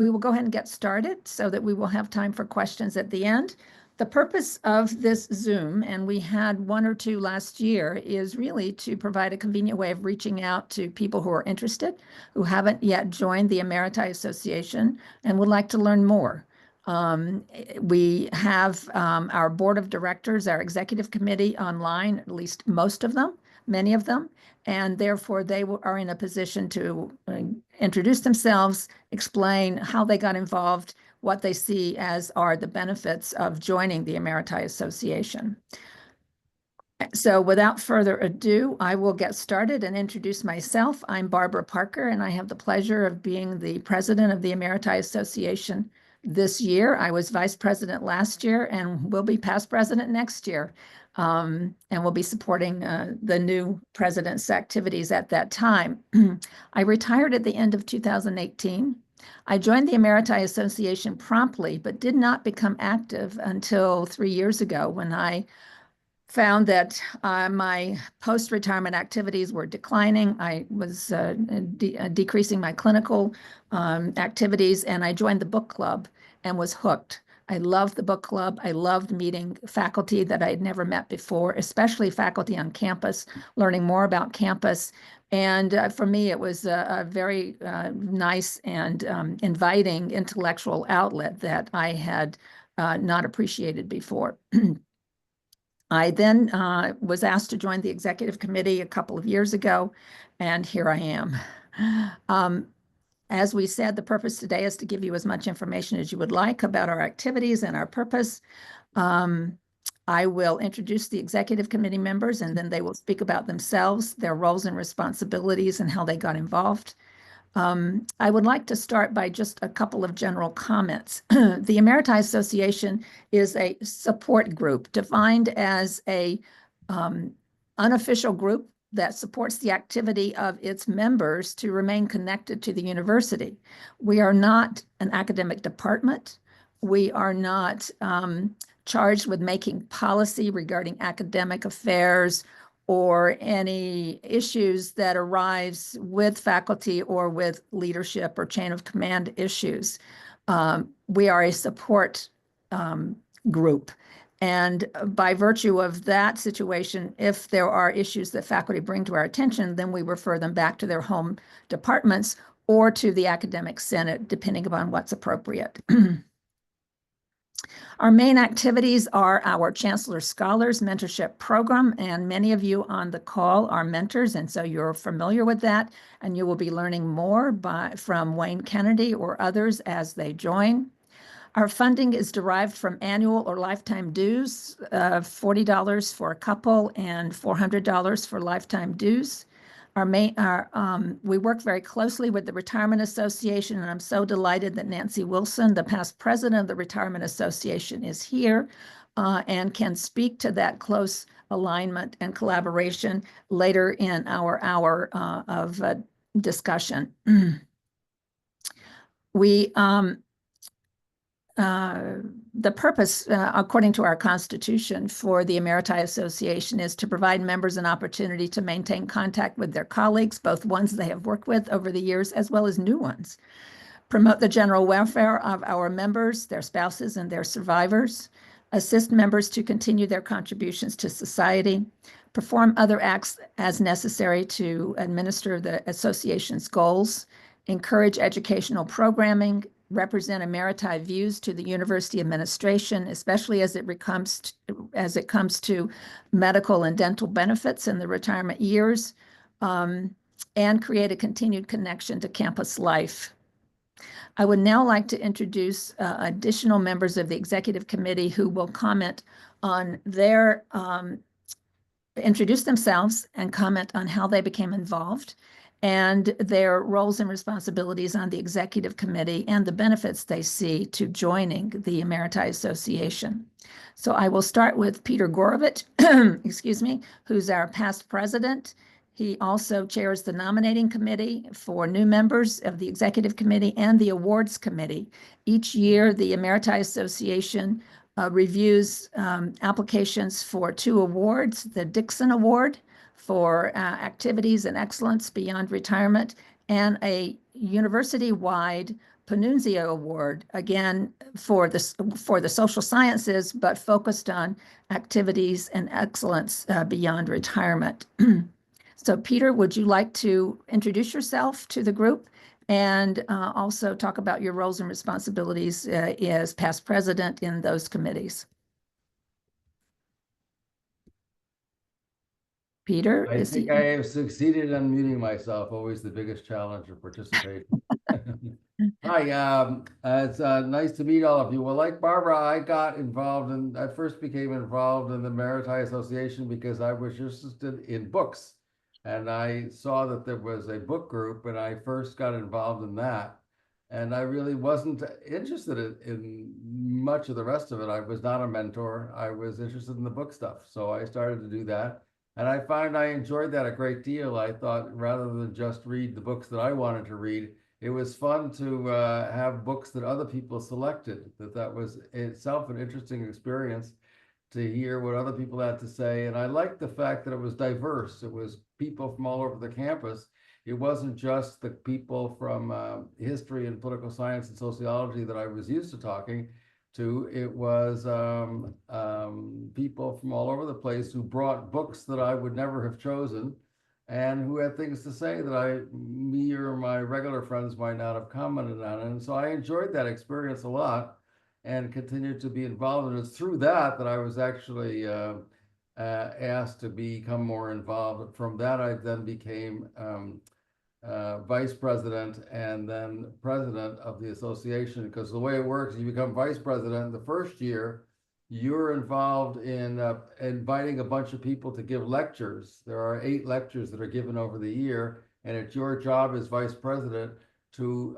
We will go ahead and get started so that we will have time for questions at the end. The purpose of this Zoom, and we had one or two last year, is really to provide a convenient way of reaching out to people who are interested, who haven't yet joined the Emeriti Association and would like to learn more. We have our board of directors, our executive committee online, at least most of them, many of them, and therefore they are in a position to introduce themselves, explain how they got involved, what they see as are the benefits of joining the Emeriti Association. So without further ado, I will get started and introduce myself. I'm Barbara Parker, and I have the pleasure of being the president of the Emeriti Association this year. I was vice president last year and will be past president next year, and will be supporting the new president's activities at that time. I retired at the end of 2018. I joined the Emeriti Association promptly, but did not become active until 3 years ago when I found that my post-retirement activities were declining. I was decreasing my clinical activities, and I joined the book club and was hooked. I loved the book club. I loved meeting faculty that I had never met before, especially faculty on campus, learning more about campus. And for me, it was a very nice and inviting intellectual outlet that I had not appreciated before. I then was asked to join the executive committee a couple of years ago, and here I am. As we said, the purpose today is to give you as much information as you would like about our activities and our purpose. I will introduce the executive committee members, and then they will speak about themselves, their roles and responsibilities, and how they got involved. I would like to start by just a couple of general comments. The Emeriti Association is a support group defined as a unofficial group that supports the activity of its members to remain connected to the university. We are not an academic department. We are not charged with making policy regarding academic affairs or any issues that arise with faculty or with leadership or chain of command issues. We are a support group. And by virtue of that situation, if there are issues that faculty bring to our attention, then we refer them back to their home departments or to the academic senate, depending upon what's appropriate. Our main activities are our Chancellor Scholars Mentorship Program, and many of you on the call are mentors, and so you're familiar with that, and you will be learning more from Wayne Kennedy or others as they join. Our funding is derived from annual or lifetime dues, $40 for a couple and $400 for lifetime dues. We work very closely with the Retirement Association, and I'm so delighted that Nancy Wilson, the past president of the Retirement Association, is here and can speak to that close alignment and collaboration later in our hour of discussion. The purpose, according to our Constitution, for the Emeriti Association is to provide members an opportunity to maintain contact with their colleagues, both ones they have worked with over the years as well as new ones, promote the general welfare of our members, their spouses, and their survivors, assist members to continue their contributions to society, perform other acts as necessary to administer the association's goals, encourage educational programming, represent Emeriti views to the university administration, especially as it comes to medical and dental benefits in the retirement years, and create a continued connection to campus life. I would now like to introduce additional members of the executive committee who will comment on introduce themselves and comment on how they became involved and their roles and responsibilities on the executive committee and the benefits they see to joining the Emeriti Association. So I will start with Peter Gorovitch, excuse me, who's our past president. He also chairs the nominating committee for new members of the executive committee and the awards committee. Each year, the Emeriti Association reviews applications for 2 awards, the Dixon Award for activities and excellence beyond retirement, and a university-wide Panunzio Award, again, for the social sciences, but focused on activities and excellence beyond retirement. So Peter, would you like to introduce yourself to the group and also talk about your roles and responsibilities as past president in those committees? Peter, I think I have succeeded in muting myself, always the biggest challenge of participation. Hi, it's nice to meet all of you. Well, like Barbara, I first became involved in the Maritime Association because I was interested in books. And I saw that there was a book group, and I first got involved in that. And I really wasn't interested in much of the rest of it. I was not a mentor. I was interested in the book stuff. So I started to do that. And I found I enjoyed that a great deal. I thought rather than just read the books that I wanted to read, it was fun to have books that other people selected, that was itself an interesting experience to hear what other people had to say. And I liked the fact that it was diverse. It was people from all over the campus. It wasn't just the people from history and political science and sociology that I was used to talking to. It was people from all over the place who brought books that I would never have chosen and who had things to say that me or my regular friends might not have commented on. And so I enjoyed that experience a lot and continued to be involved. And it's through that that I was actually asked to become more involved. From that, I then became vice president and then president of the association, because the way it works, you become vice president the first year, you're involved in inviting a bunch of people to give lectures. There are 8 lectures that are given over the year, and it's your job as vice president to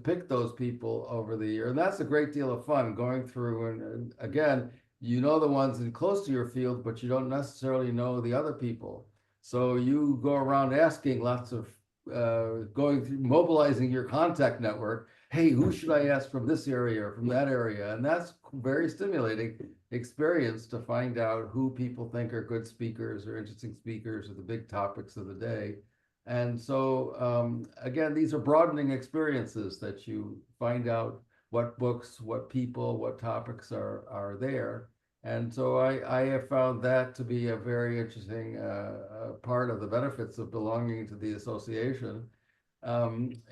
pick those people over the year. And that's a great deal of fun going through. And again, you know the ones in close to your field, but you don't necessarily know the other people. So you go around asking lots of going through, mobilizing your contact network. Hey, who should I ask from this area or from that area? And that's very stimulating experience to find out who people think are good speakers or interesting speakers or the big topics of the day. And so, again, these are broadening experiences that you find out what books, what people, what topics are there. And so I have found that to be a very interesting part of the benefits of belonging to the association.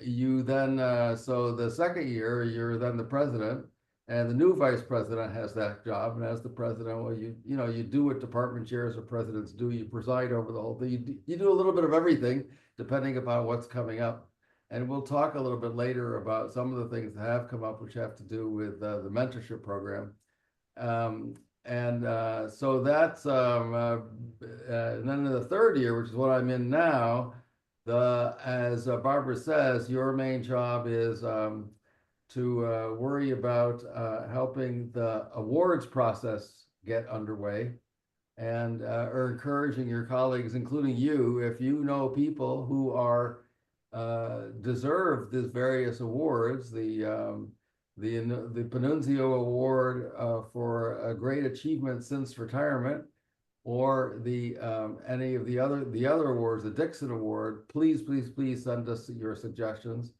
You then, so the second year, you're then the president, and the new vice president has that job. And as the president, well, you know, you do what department chairs or presidents do. You preside over the whole thing. You do a little bit of everything, depending upon what's coming up. And we'll talk a little bit later about some of the things that have come up, which have to do with the mentorship program. So that's and then in the third year, which is what I'm in now, as Barbara says, your main job is to worry about helping the awards process get underway and or encouraging your colleagues, including you, if you know people who are deserve these various awards, the Panunzio Award for a great achievement since retirement, or the any of the other awards, the Dixon Award. Please send us your suggestions.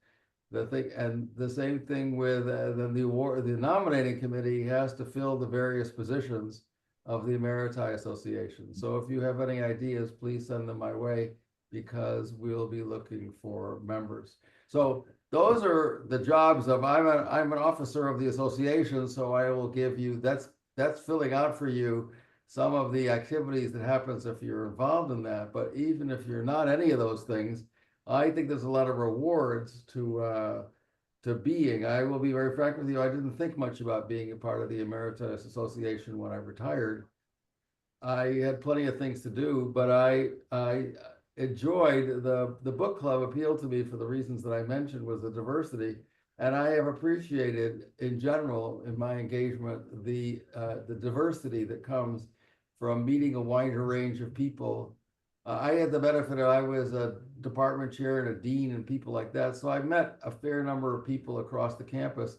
And the same thing with then the award. The nominating committee has to fill the various positions of the Emeriti Association. So if you have any ideas, please send them my way, because we'll be looking for members. So those are the jobs of, I'm an officer of the association, so I will give you, that's filling out for you some of the activities that happens if you're involved in that. But even if you're not any of those things, I think there's a lot of rewards to being. I will be very frank with you, I didn't think much about being a part of the Emeritus Association when I retired. I had plenty of things to do, but I enjoyed the book club. Appealed to me for the reasons that I mentioned, was the diversity, and I have appreciated in general in my engagement the diversity that comes from meeting a wider range of people. I had the benefit of, I was a department chair and a dean and people like that, so I met a fair number of people across the campus.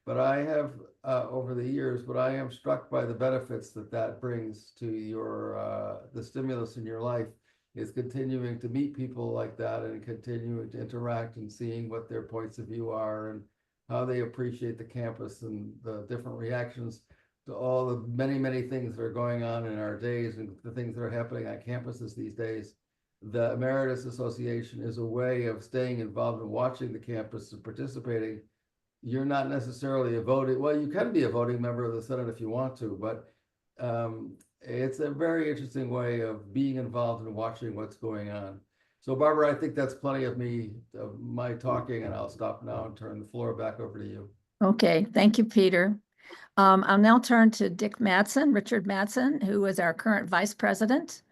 But I have over the years, but I am struck by the benefits that brings to your the stimulus in your life, is continuing to meet people like that and continuing to interact and seeing what their points of view are and how they appreciate the campus and the different reactions to all the many things that are going on in our days and the things that are happening on campuses these days. The Emeritus Association is a way of staying involved and watching the campus and participating. You're not necessarily a voting, well, you can be a voting member of the Senate if you want to, but it's a very interesting way of being involved and watching what's going on. So Barbara, I think that's plenty of my talking, and I'll stop now and turn the floor back over to you. Okay, thank you, Peter. I'll now turn to Dick Madsen, Richard Madsen, who is our current vice president.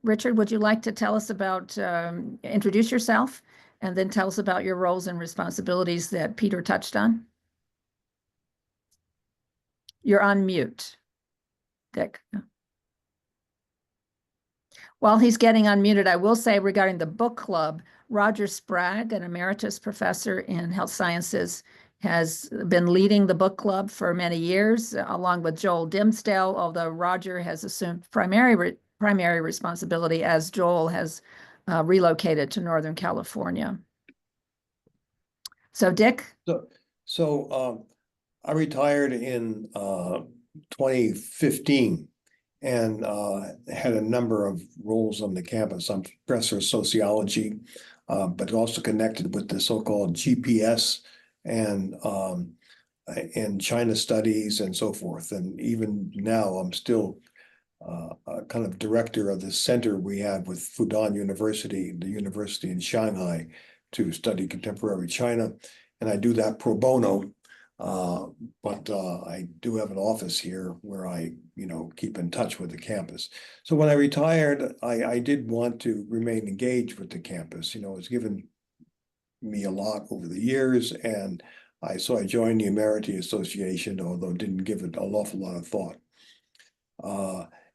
Richard, would you like to tell us about, introduce yourself, and then tell us about your roles and responsibilities that Peter touched on? You're on mute, Dick. While he's getting unmuted, I will say regarding the book club, Roger Sprague, an emeritus professor in health sciences, has been leading the book club for many years, along with Joel Dimsdale, although Roger has assumed primary responsibility as Joel has relocated to Northern California. So Dick? So I retired in 2015 and had a number of roles on the campus. I'm professor of sociology, but also connected with the so-called GPS and China studies and so forth. And even now, I'm still kind of director of the center we have with Fudan University, the university in Shanghai, to study contemporary China. And I do that pro bono. But I do have an office here where I, keep in touch with the campus. So when I retired, I did want to remain engaged with the campus. It's given me a lot over the years, and so I joined the Emeriti Association, although didn't give it an awful lot of thought.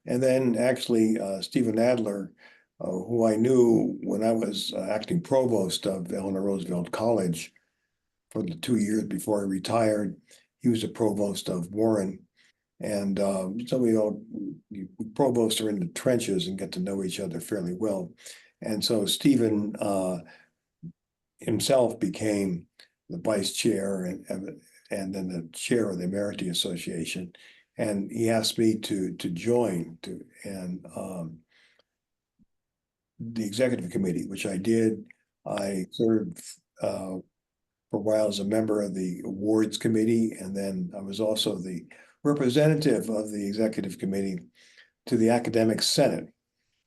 And then actually Stephen Adler, who I knew when I was acting provost of Eleanor Roosevelt College for the 2 years before I retired. He was a provost of Warren. And so we provosts are in the trenches and get to know each other fairly well. And so Stephen himself became the vice chair and then the chair of the Emeriti Association. And he asked me to join the executive committee, which I did. I served for a while as a member of the awards committee, and then I was also the representative of the executive committee to the academic senate.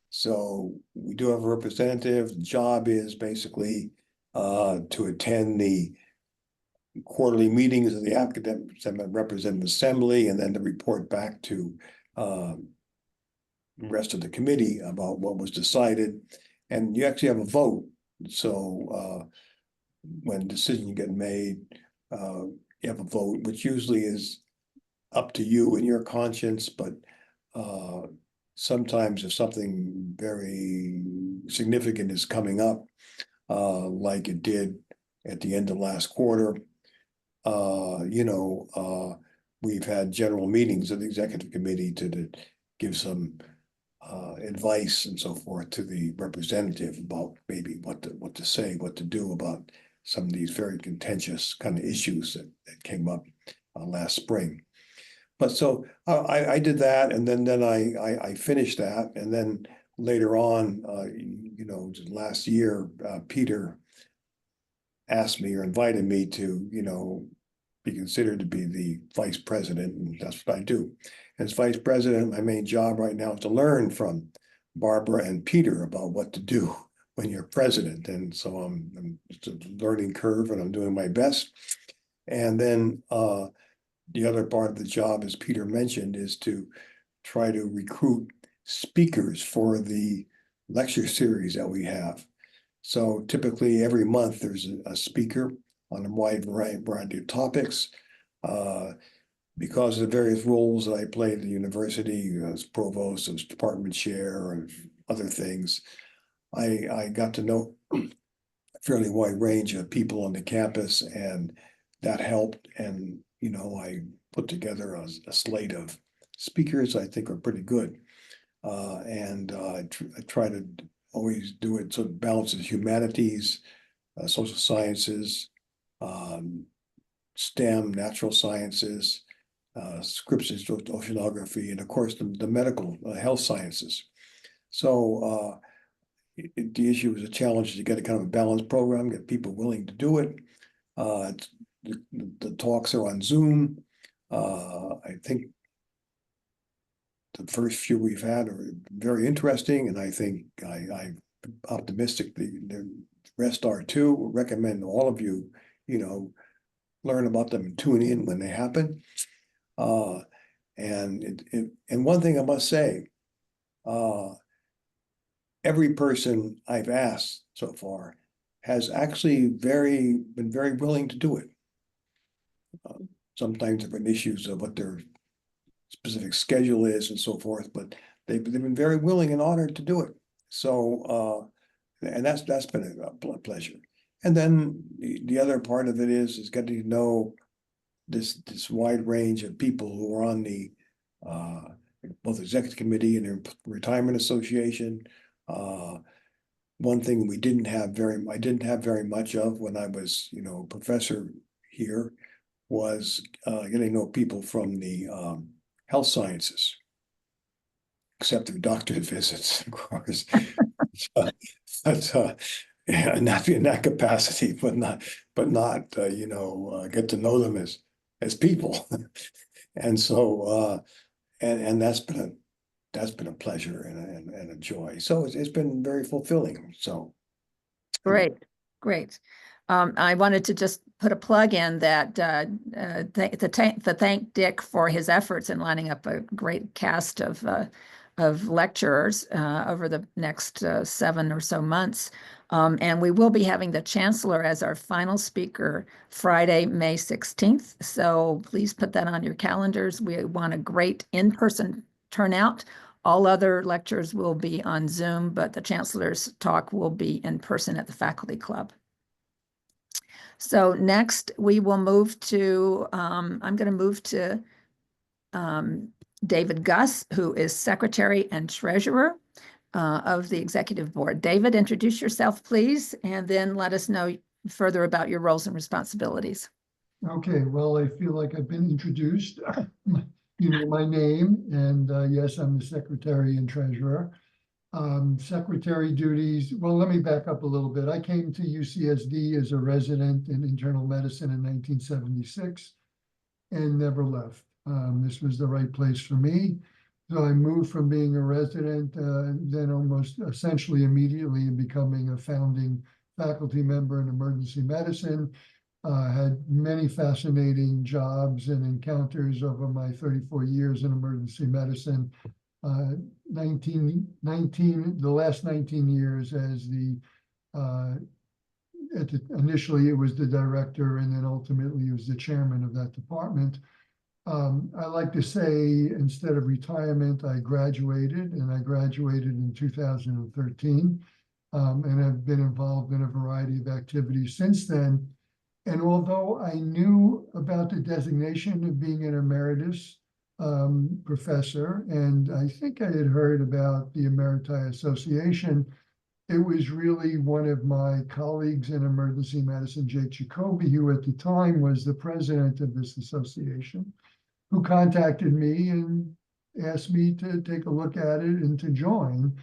So we do have a representative. The job is basically to attend the quarterly meetings of the academic representative assembly, and then to report back to the rest of the committee about what was decided. And you actually have a vote. So when decisions get made, you have a vote, which usually is up to you and your conscience, but sometimes if something very significant is coming up, like it did at the end of last quarter, we've had general meetings of the executive committee to give some advice and so forth to the representative about maybe what to say, what to do about some of these very contentious kind of issues that came up last spring. But so I did that, and then I finished that, and then later on, last year, Peter asked me or invited me to, be considered to be the vice president, and that's what I do. As vice president, my main job right now is to learn from Barbara and Peter about what to do when you're president. And so it's a learning curve, and I'm doing my best. And then the other part of the job, as Peter mentioned, is to try to recruit speakers for the lecture series that we have. So typically every month there's a speaker on a wide variety of topics. Because of the various roles that I played at the university as provost, as department chair, and other things, I got to know a fairly wide range of people on the campus, and that helped. And I put together a slate of speakers I think are pretty good, and I try to always do it so it balances humanities, social sciences, STEM, natural sciences, scripts, oceanography, and of course, the medical health sciences. So the issue is a challenge to get a kind of a balanced program, get people willing to do it. The talks are on Zoom. I think the first few we've had are very interesting, and I think I'm optimistic the rest are too. Recommend all of you, learn about them and tune in when they happen. And one thing I must say, every person I've asked so far has actually been very willing to do it. Sometimes there have been issues of what their specific schedule is and so forth, but they've been very willing and honored to do it. So, and that's been a pleasure. And then the other part of it is getting to know this wide range of people who are on the both executive committee and the retirement association. One thing I didn't have very much of when I was, professor here was getting to know people from the health sciences, except through doctor's visits, of course. Yeah, not in that capacity, but not get to know them as people. And so and that's been a pleasure and a joy. So it's been very fulfilling. So Great. I wanted to just put a plug in that thank Dick for his efforts in lining up a great cast of lecturers over the next 7 or so months. And we will be having the Chancellor as our final speaker Friday, May 16th. So please put that on your calendars. We want a great in-person turnout. All other lectures will be on Zoom, but the Chancellor's talk will be in person at the Faculty Club. So next we will move to, I'm going to move to David Guss, who is Secretary and Treasurer of the Executive Board. David, introduce yourself, please, and then let us know further about your roles and responsibilities. Okay, well, I feel like I've been introduced. You know my name, and yes, I'm the Secretary and Treasurer. Secretary duties, well, let me back up a little bit. I came to UCSD as a resident in internal medicine in 1976 and never left. This was the right place for me. So I moved from being a resident, then almost essentially immediately becoming a founding faculty member in emergency medicine. Had many fascinating jobs and encounters over my 34 years in emergency medicine. The last 19 years as initially it was the director, and then ultimately it was the chairman of that department. I like to say, instead of retirement, I graduated in 2013, and have been involved in a variety of activities since then. And although I knew about the designation of being an emeritus professor, and I think I had heard about the Emeriti Association, it was really one of my colleagues in emergency medicine, Jake Jacoby, who at the time was the president of this association, who contacted me and asked me to take a look at it and to join.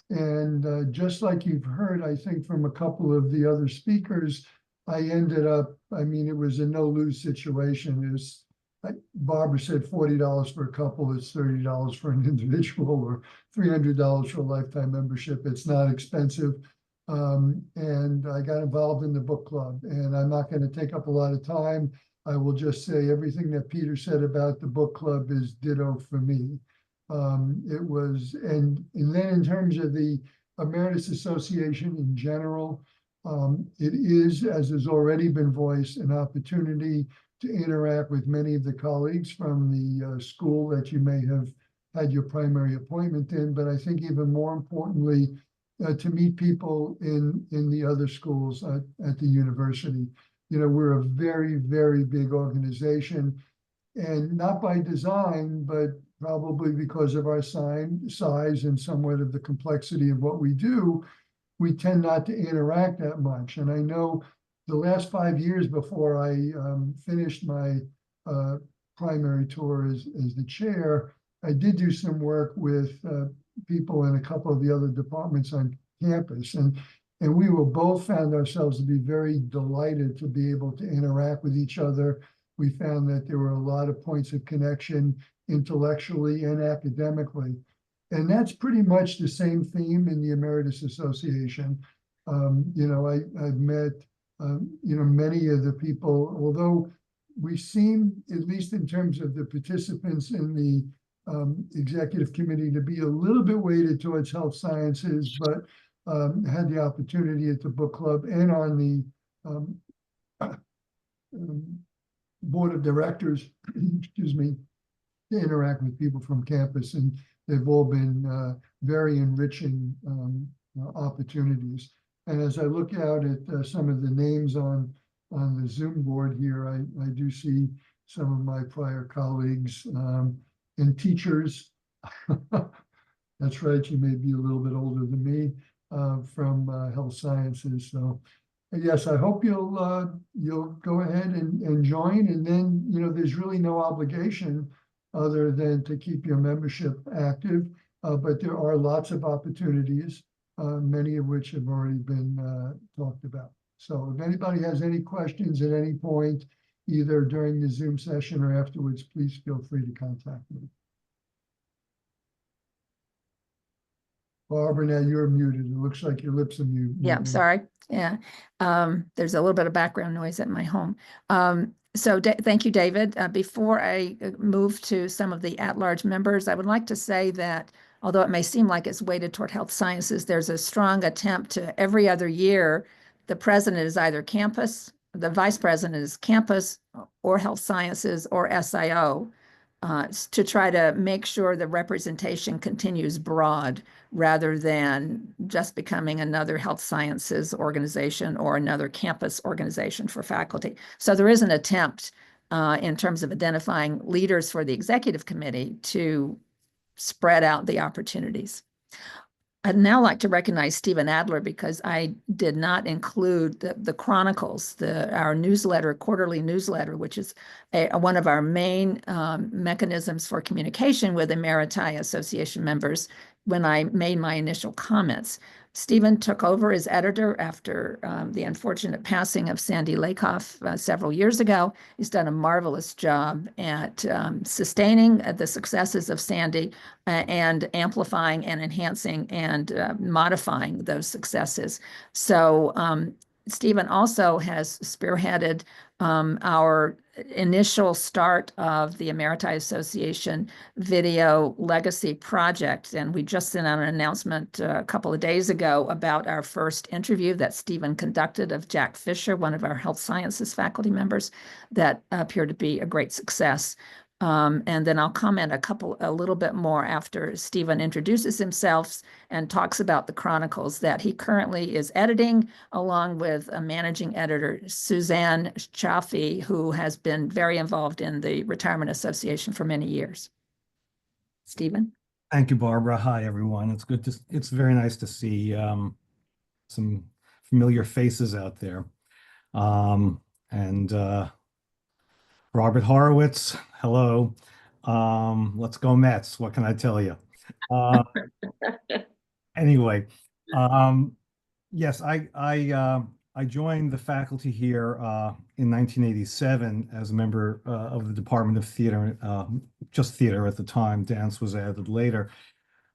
And just like you've heard, I think, from a couple of the other speakers, I ended up, it was a no-lose situation. It was, like Barbara said, $40 for a couple, it's $30 for an individual, or $300 for a lifetime membership. It's not expensive. And I got involved in the book club, and I'm not going to take up a lot of time. I will just say everything that Peter said about the book club is ditto for me. It was, and then in terms of the Emeritus Association in general, it is, as has already been voiced, an opportunity to interact with many of the colleagues from the school that you may have had your primary appointment in, but I think even more importantly, to meet people in the other schools at the university. You know, we're a very, very big organization, and not by design, but probably because of our size and somewhat of the complexity of what we do, we tend not to interact that much. And I know the last 5 years before I finished my primary tour as the chair, I did do some work with people in a couple of the other departments on campus, and we were both found ourselves to be very delighted to be able to interact with each other. We found that there were a lot of points of connection intellectually and academically. And that's pretty much the same theme in the Emeritus Association. I've met, many of the people, although we seem, at least in terms of the participants in the executive committee, to be a little bit weighted towards health sciences, but had the opportunity at the book club and on the board of directors, excuse me, to interact with people from campus, and they've all been very enriching opportunities. And as I look out at some of the names on the Zoom board here, I do see some of my prior colleagues and teachers. That's right, you may be a little bit older than me, from health sciences. So yes, I hope you'll go ahead and join. And then, there's really no obligation other than to keep your membership active. But there are lots of opportunities, many of which have already been talked about. So if anybody has any questions at any point, either during the Zoom session or afterwards, please feel free to contact me. Barbara, now you're muted. It looks like your lips are mute. Yeah, I'm sorry. Yeah. There's a little bit of background noise at my home. So thank you, David. Before I move to some of the at-large members, I would like to say that although it may seem like it's weighted toward health sciences, there's a strong attempt to every other year, the president is either campus, the vice president is campus or health sciences or SIO, to try to make sure the representation continues broad rather than just becoming another health sciences organization or another campus organization for faculty. So there is an attempt in terms of identifying leaders for the executive committee to spread out the opportunities. I'd now like to recognize Stephen Adler because I did not include the Chronicles, our newsletter, quarterly newsletter, which is one of our main mechanisms for communication with Emeriti Association members when I made my initial comments. Stephen took over as editor after the unfortunate passing of Sandy Lakoff several years ago. He's done a marvelous job at sustaining the successes of Sandy and amplifying and enhancing and modifying those successes. So Stephen also has spearheaded our initial start of the Emeriti Association Video Legacy Project. And we just sent out an announcement a couple of days ago about our first interview that Stephen conducted of Jack Fisher, one of our health sciences faculty members, that appeared to be a great success. And then I'll comment a little bit more after Stephen introduces himself and talks about the Chronicles that he currently is editing, along with a managing editor, Suzanne Chaffee, who has been very involved in the Retirement Association for many years. Stephen? Thank you, Barbara. Hi, everyone. It's very nice to see some familiar faces out there. Robert Horowitz, hello. Let's go Mets. What can I tell you? Anyway, yes, I joined the faculty here in 1987 as a member of the Department of Theater, just theater at the time. Dance was added later.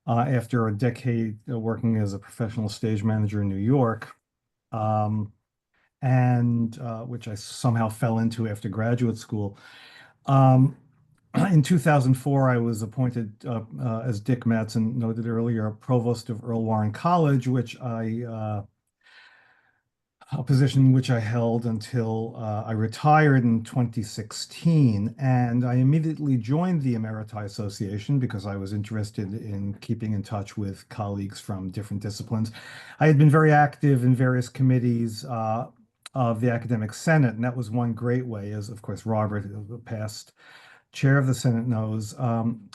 After a decade working as a professional stage manager in New York, which I somehow fell into after graduate school. In 2004, I was appointed, as Dick Madsen noted earlier, provost of Earl Warren College, a position which I held until I retired in 2016. And I immediately joined the Emeriti Association because I was interested in keeping in touch with colleagues from different disciplines. I had been very active in various committees of the Academic Senate, and that was one great way, as of course Robert, the past chair of the Senate knows,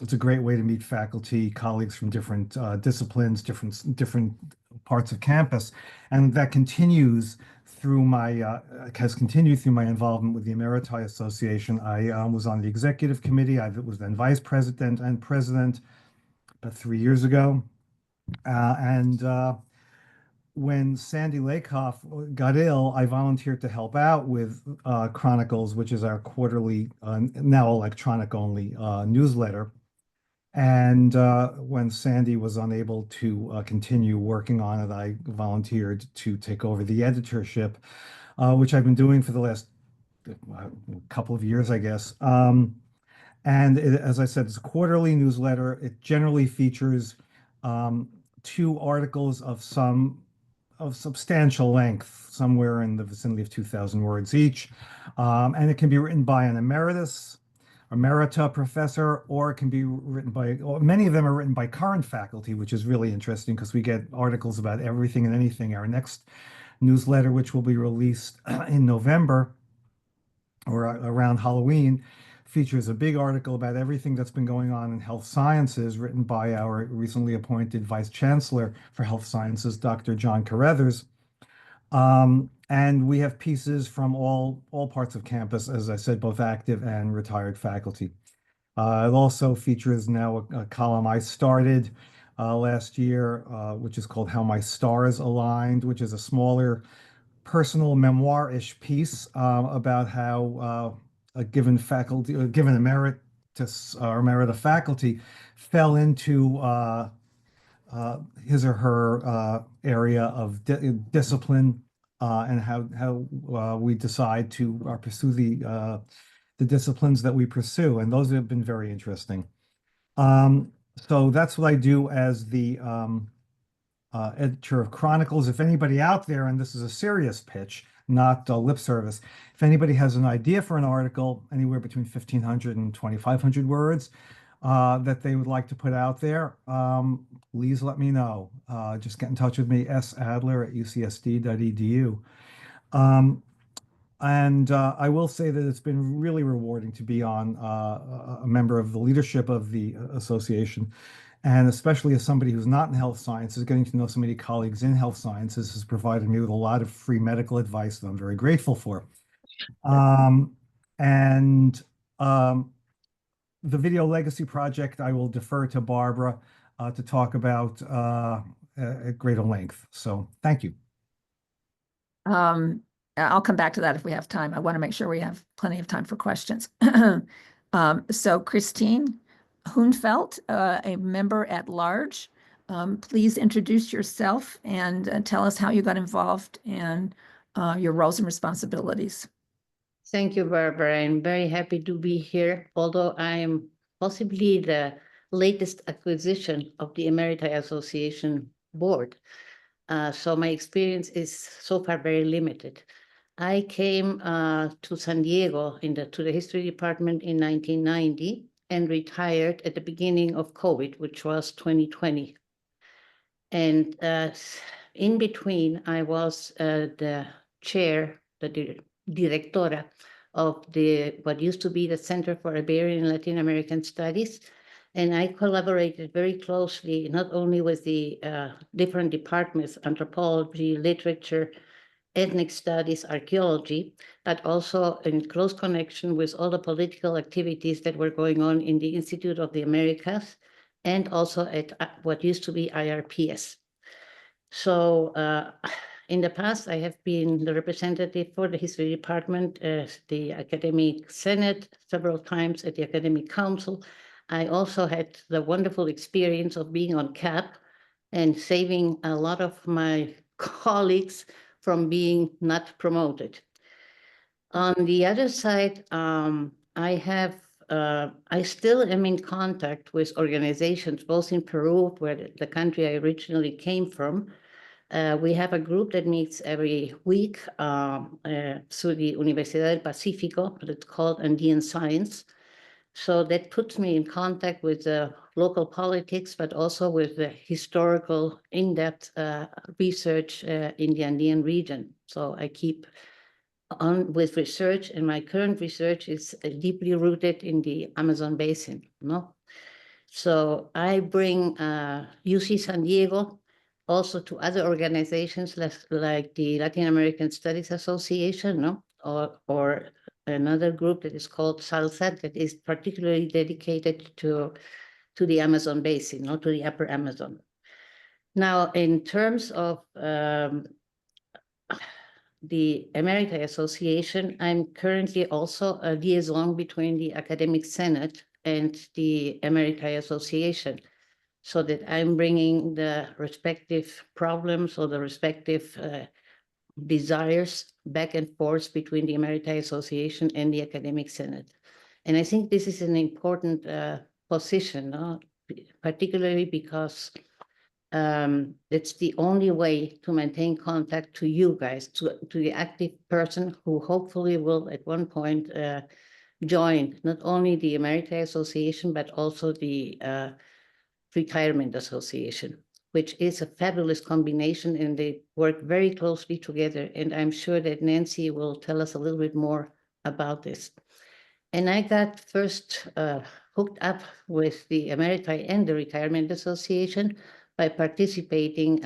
it's a great way to meet faculty, colleagues from different disciplines, different parts of campus, and that continues through my has continued through my involvement with the Emeriti Association. I was on the executive committee. I was then vice president and president about 3 years ago, and when Sandy Lakoff got ill, I volunteered to help out with Chronicles, which is our quarterly, now electronic only newsletter. And when Sandy was unable to continue working on it, I volunteered to take over the editorship, which I've been doing for the last couple of years, I guess. As I said, it's a quarterly newsletter. It generally features 2 articles of substantial length, somewhere in the vicinity of 2,000 words each. And it can be written by an emerita professor, or it can be written by, or many of them are written by current faculty, which is really interesting because we get articles about everything and anything. Our next newsletter, which will be released in November or around Halloween, features a big article about everything that's been going on in health sciences, written by our recently appointed Vice Chancellor for Health Sciences, Dr. John Carruthers. And we have pieces from all parts of campus, as I said, both active and retired faculty. It also features now a column I started last year, which is called How My Stars Aligned, which is a smaller personal memoir-ish piece about how a given faculty, or given emeritus or emerita faculty fell into his or her area of discipline, and how we decide to pursue the disciplines that we pursue, and those have been very interesting. So that's what I do as the editor of Chronicles. If anybody out there, and this is a serious pitch, not lip service, if anybody has an idea for an article anywhere between 1,500 and 2,500 words that they would like to put out there, please let me know. Just get in touch with me, sadler@ucsd.edu. And I will say that it's been really rewarding to be on a member of the leadership of the association, and especially as somebody who's not in health sciences, getting to know so many colleagues in health sciences has provided me with a lot of free medical advice that I'm very grateful for. The Video Legacy Project, I will defer to Barbara to talk about at greater length. So thank you. I'll come back to that if we have time. I want to make sure we have plenty of time for questions. So Christine Hoenfeld, a member at large, please introduce yourself and tell us how you got involved and your roles and responsibilities. Thank you, Barbara. I'm very happy to be here, although I am possibly the latest acquisition of the Emeriti Association board. So my experience is so far very limited. I came to San Diego to the history department in 1990 and retired at the beginning of COVID, which was 2020. And in between, I was the chair, the directora of what used to be the Center for Iberian and Latin American Studies. And I collaborated very closely, not only with the different departments, anthropology, literature, ethnic studies, archaeology, but also in close connection with all the political activities that were going on in the Institute of the Americas, and also at what used to be IRPS. So in the past, I have been the representative for the history department, the academic senate, several times at the academic council. I also had the wonderful experience of being on CAP and saving a lot of my colleagues from being not promoted. On the other side, I still am in contact with organizations, both in Peru, where the country I originally came from. We have a group that meets every week through the Universidad del Pacífico, but it's called Andean Science. So that puts me in contact with the local politics, but also with the historical in-depth research in the Andean region. So I keep on with research, and my current research is deeply rooted in the Amazon basin, no? So I bring UC San Diego also to other organizations like the Latin American Studies Association, no? Or another group that is called SALSAT that is particularly dedicated to the Amazon basin, not to the upper Amazon. Now, in terms of the Emeriti Association, I'm currently also a liaison between the Academic Senate and the Emeriti Association, so that I'm bringing the respective problems or the respective desires back and forth between the Emeriti Association and the Academic Senate. And I think this is an important position, no? Particularly because it's the only way to maintain contact to you guys, to the active person who hopefully will at one point join not only the Emeriti Association, but also the Retirement Association, which is a fabulous combination, and they work very closely together. And I'm sure that Nancy will tell us a little bit more about this. And I got first hooked up with the Emeriti and the Retirement Association by participating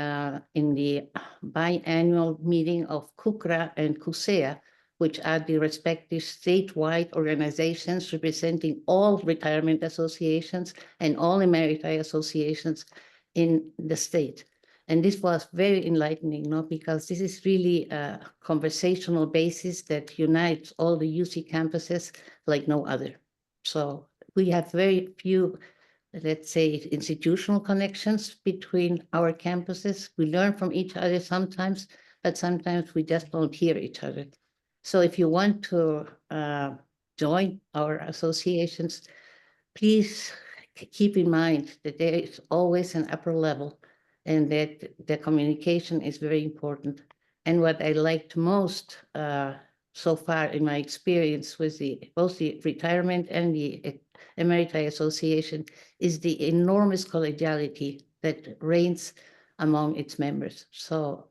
in the biannual meeting of CUCRA and CUSEA, which are the respective statewide organizations representing all retirement associations and all Emeriti associations in the state. And this was very enlightening, no? Because this is really a conversational basis that unites all the UC campuses like no other. So we have very few, let's say, institutional connections between our campuses. We learn from each other sometimes, but sometimes we just don't hear each other. So if you want to join our associations, please keep in mind that there is always an upper level and that the communication is very important. And what I liked most so far in my experience with both the Retirement and the Emeriti Association is the enormous collegiality that reigns among its members. So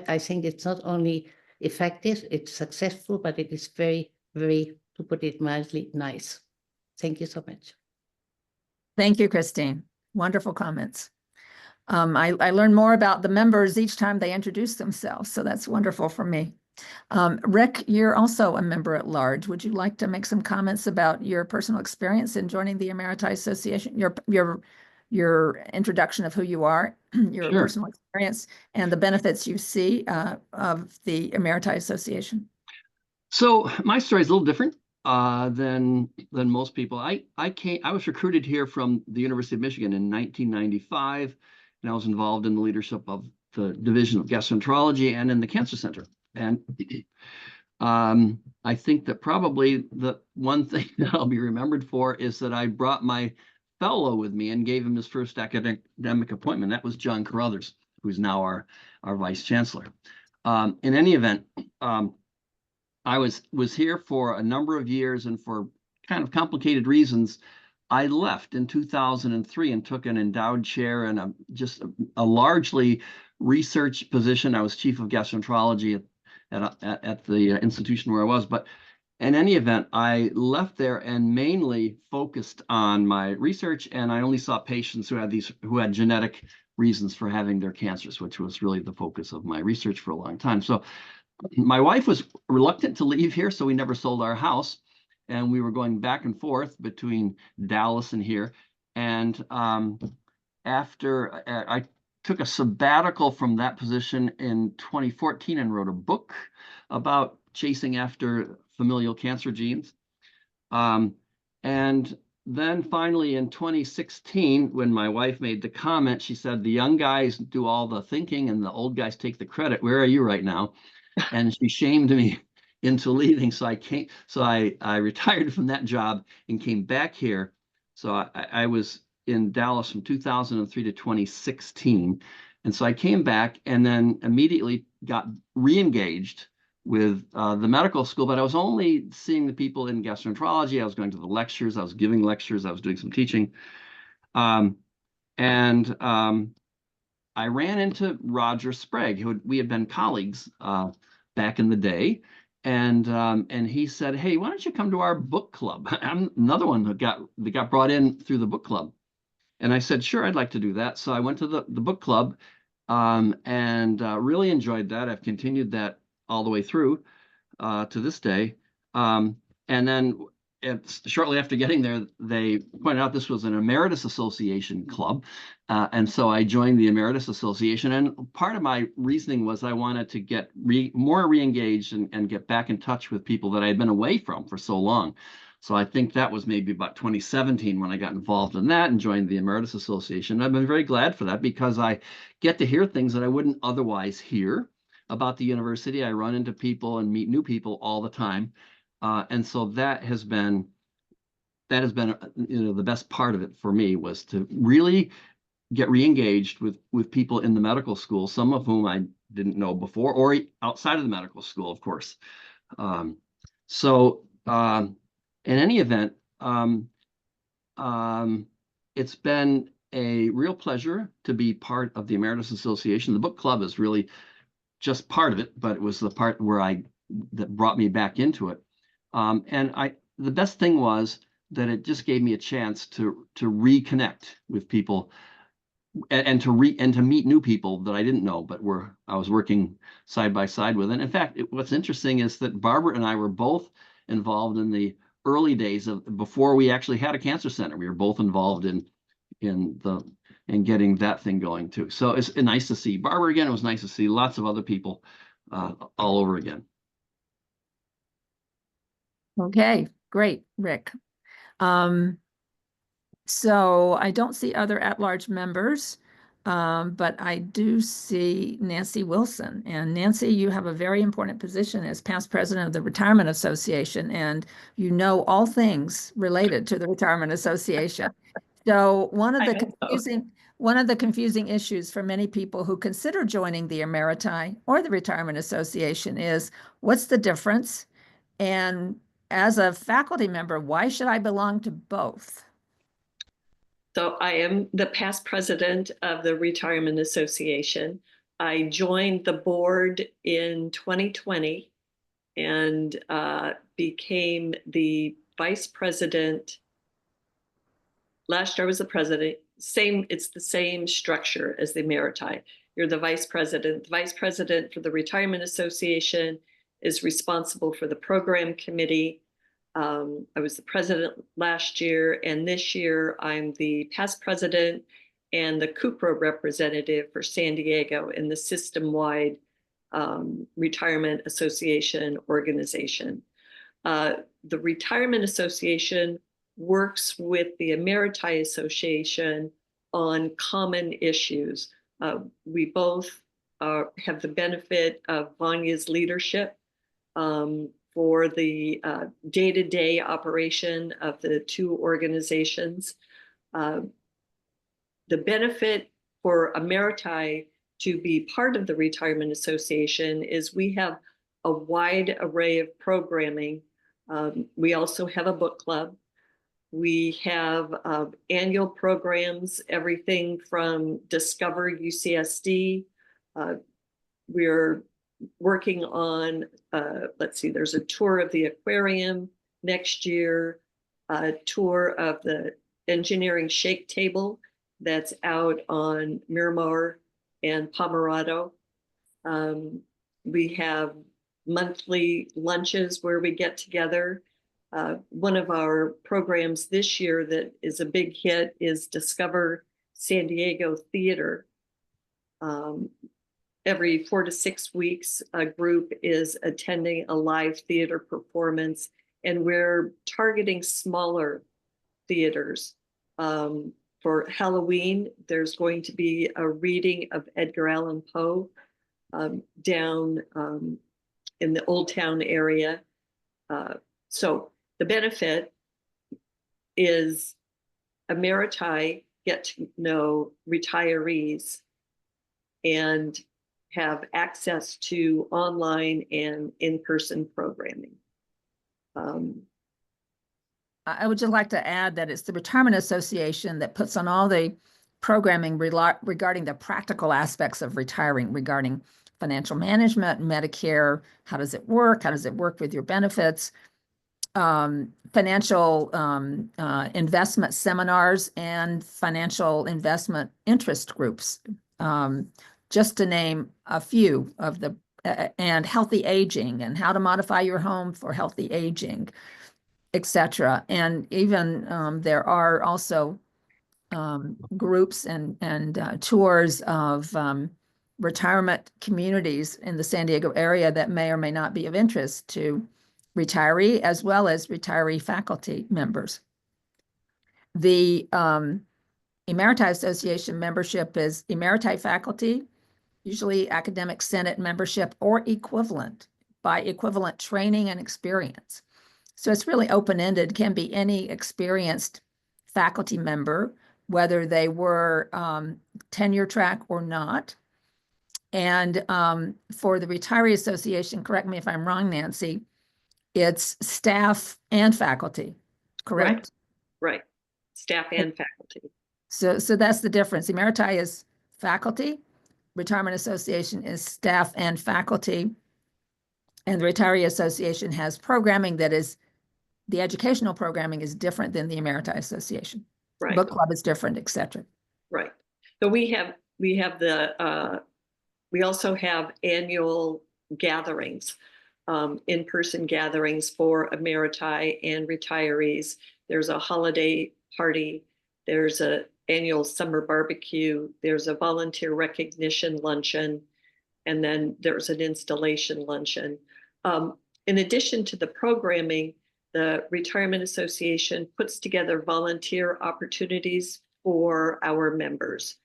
I think it's not only effective, it's successful, but it is very, very, to put it mildly, nice. Thank you so much. Thank you, Christine. Wonderful comments. I learn more about the members each time they introduce themselves, so that's wonderful for me. Rick, you're also a member at large. Would you like to make some comments about your personal experience in joining the Emeriti Association, your introduction of who you are, your Sure. personal experience, and the benefits you see of the Emeriti Association? So my story is a little different than most people. I was recruited here from the University of Michigan in 1995, and I was involved in the leadership of the Division of Gastroenterology and in the Cancer Center. And I think that probably the one thing that I'll be remembered for is that I brought my fellow with me and gave him his first academic appointment. That was John Carruthers, who's now our vice chancellor. In any event, I was here for a number of years, and for kind of complicated reasons, I left in 2003 and took an endowed chair in just a largely research position. I was chief of gastroenterology at the institution where I was. But in any event, I left there and mainly focused on my research, and I only saw patients who had genetic reasons for having their cancers, which was really the focus of my research for a long time. So my wife was reluctant to leave here, so we never sold our house, and we were going back and forth between Dallas and here. And after I took a sabbatical from that position in 2014 and wrote a book about chasing after familial cancer genes. And then finally in 2016, when my wife made the comment, she said, "The young guys do all the thinking and the old guys take the credit. Where are you right now?" And she shamed me into leaving. So I retired from that job and came back here. So I was in Dallas from 2003 to 2016. And so I came back and then immediately got re-engaged with the medical school, but I was only seeing the people in gastroenterology. I was going to the lectures, I was giving lectures, I was doing some teaching. I ran into Roger Sprague, who we had been colleagues back in the day. And he said, "Hey, why don't you come to our book club?" I'm another one that got brought in through the book club. And I said, "Sure, I'd like to do that." So I went to the book club, and really enjoyed that. I've continued that all the way through to this day. And then shortly after getting there, they pointed out this was an Emeritus Association club. And so I joined the Emeritus Association. And part of my reasoning was I wanted to get more re-engaged and get back in touch with people that I had been away from for so long. So I think that was maybe about 2017 when I got involved in that and joined the Emeritus Association. I've been very glad for that because I get to hear things that I wouldn't otherwise hear about the university. I run into people and meet new people all the time. And so that has been the best part of it for me, was to really get re-engaged with people in the medical school, some of whom I didn't know before, or outside of the medical school, of course. In any event, it's been a real pleasure to be part of the Emeritus Association. The book club is really just part of it, but it was the part that brought me back into it. The best thing was that it just gave me a chance to reconnect with people and to meet new people that I didn't know, but I was working side by side with. And in fact, what's interesting is that Barbara and I were both involved in the early days before we actually had a cancer center. We were both involved in getting that thing going too. So it's nice to see Barbara again. It was nice to see lots of other people all over again. Okay, great, Rick. So I don't see other at-large members, but I do see Nancy Wilson. And Nancy, you have a very important position as past president of the Retirement Association, and you know all things related to the Retirement Association. So one of the confusing issues for many people who consider joining the Emeriti or the Retirement Association is, what's the difference? And as a faculty member, why should I belong to both? So I am the past president of the Retirement Association. I joined the board in 2020 and became the vice president. Last year I was the president. It's the same structure as the Emeriti. You're the vice president. The vice president for the Retirement Association is responsible for the program committee. I was the president last year, and this year I'm the past president and the CUPRA representative for San Diego in the system-wide Retirement Association organization. The Retirement Association works with the Emeriti Association on common issues. We both have the benefit of Vanya's leadership for the day-to-day operation of the two organizations. The benefit for Emeriti to be part of the Retirement Association is we have a wide array of programming. We also have a book club. We have annual programs, everything from Discover UCSD. We're working on, there's a tour of the aquarium next year, a tour of the engineering shake table that's out on Miramar and Pomerado. We have monthly lunches where we get together. One of our programs this year that is a big hit is Discover San Diego Theater. Every 4 to 6 weeks, a group is attending a live theater performance, and we're targeting smaller theaters. For Halloween, there's going to be a reading of Edgar Allan Poe down in the Old Town area. So the benefit is Emeriti get to know retirees and have access to online and in-person programming. I would just like to add that it's the Retirement Association that puts on all the programming regarding the practical aspects of retiring, regarding financial management, Medicare, how does it work? How does it work with your benefits? Financial investment seminars and financial investment interest groups, just to name a few of the, and healthy aging and how to modify your home for healthy aging, etc. And even there are also groups and tours of retirement communities in the San Diego area that may or may not be of interest to retiree as well as retiree faculty members. The Emeriti Association membership is Emeriti faculty, usually academic senate membership or equivalent by equivalent training and experience. So it's really open-ended, can be any experienced faculty member, whether they were tenure track or not. And for the Retiree Association, correct me if I'm wrong, Nancy, it's staff and faculty, correct? Right. Staff and faculty. So that's the difference. Emeriti is faculty, Retirement Association is staff and faculty, and the Retiree Association has programming that is, the educational programming is different than the Emeriti Association. Right. Book club is different, et cetera. Right. So we also have annual gatherings, in-person gatherings for Emeriti and retirees. There's a holiday party. There's an annual summer barbecue. There's a volunteer recognition luncheon. And then there's an installation luncheon. In addition to the programming, the Retirement Association puts together volunteer opportunities for our members.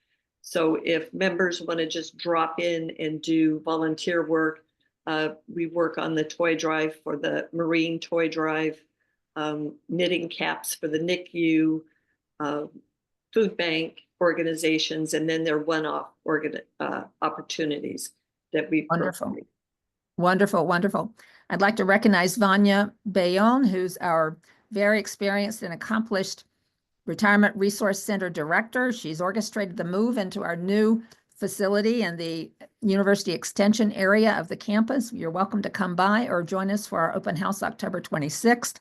So if members want to just drop in and do volunteer work, we work on the toy drive for the Marine Toy Drive, knitting caps for the NICU, food bank organizations, and then there are one-off opportunities that we Wonderful. provide. Wonderful, wonderful. I'd like to recognize Vanya Bayon, who's our very experienced and accomplished Retirement Resource Center Director. She's orchestrated the move into our new facility in the University Extension area of the campus. You're welcome to come by or join us for our open house October 26th.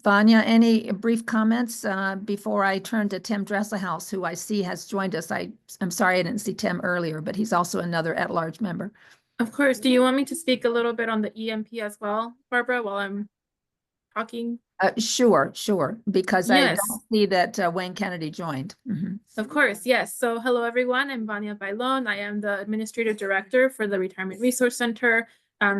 Vanya, any brief comments before I turn to Tim Dresselhaus, who I see has joined us? I'm sorry I didn't see Tim earlier, but he's also another at-large member. Of course. Do you want me to speak a little bit on the EMP as well, Barbara, while I'm talking? Sure, because Yes. I don't see that Wayne Kennedy joined. Mhm. Of course, yes. So hello, everyone. I'm Vanya Bailon. I am the Administrative Director for the Retirement Resource Center.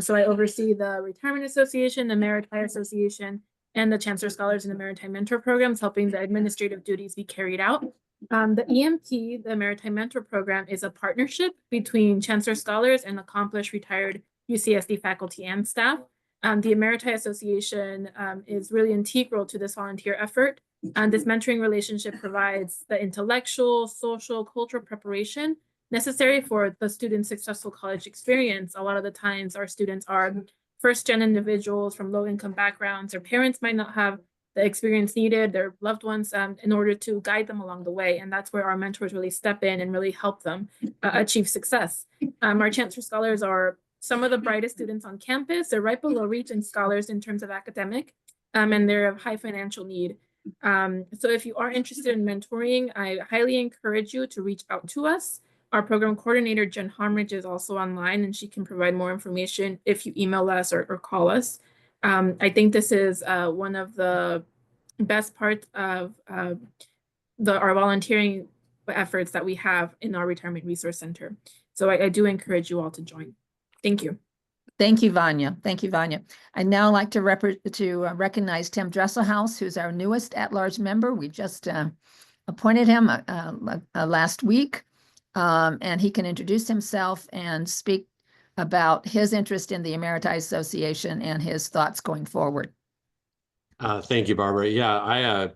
So I oversee the Retirement Association, the Emeriti Association, and the Chancellor Scholars and Emeriti Mentor programs, helping the administrative duties be carried out. The EMP, the Emeriti Mentor Program, is a partnership between Chancellor Scholars and accomplished retired UCSD faculty and staff. The Emeriti Association is really integral to this volunteer effort. And this mentoring relationship provides the intellectual, social, cultural preparation necessary for the student's successful college experience. A lot of the times our students are first-gen individuals from low-income backgrounds. Their parents might not have the experience needed, their loved ones, in order to guide them along the way. And that's where our mentors really step in and really help them achieve success. Our Chancellor Scholars are some of the brightest students on campus. They're right below Regent Scholars in terms of academic, and they're of high financial need. So if you are interested in mentoring, I highly encourage you to reach out to us. Our program coordinator, Jen Harmridge, is also online, and she can provide more information if you email us or call us. I think this is one of the best parts of our volunteering efforts that we have in our Retirement Resource Center. So I do encourage you all to join. Thank you. Thank you, Vanya. Thank you, Vanya. I'd now like to recognize Tim Dresselhaus, who's our newest at-large member. We just appointed him last week, and he can introduce himself and speak about his interest in the Emeriti Association and his thoughts going forward. Thank you, Barbara. Yeah, I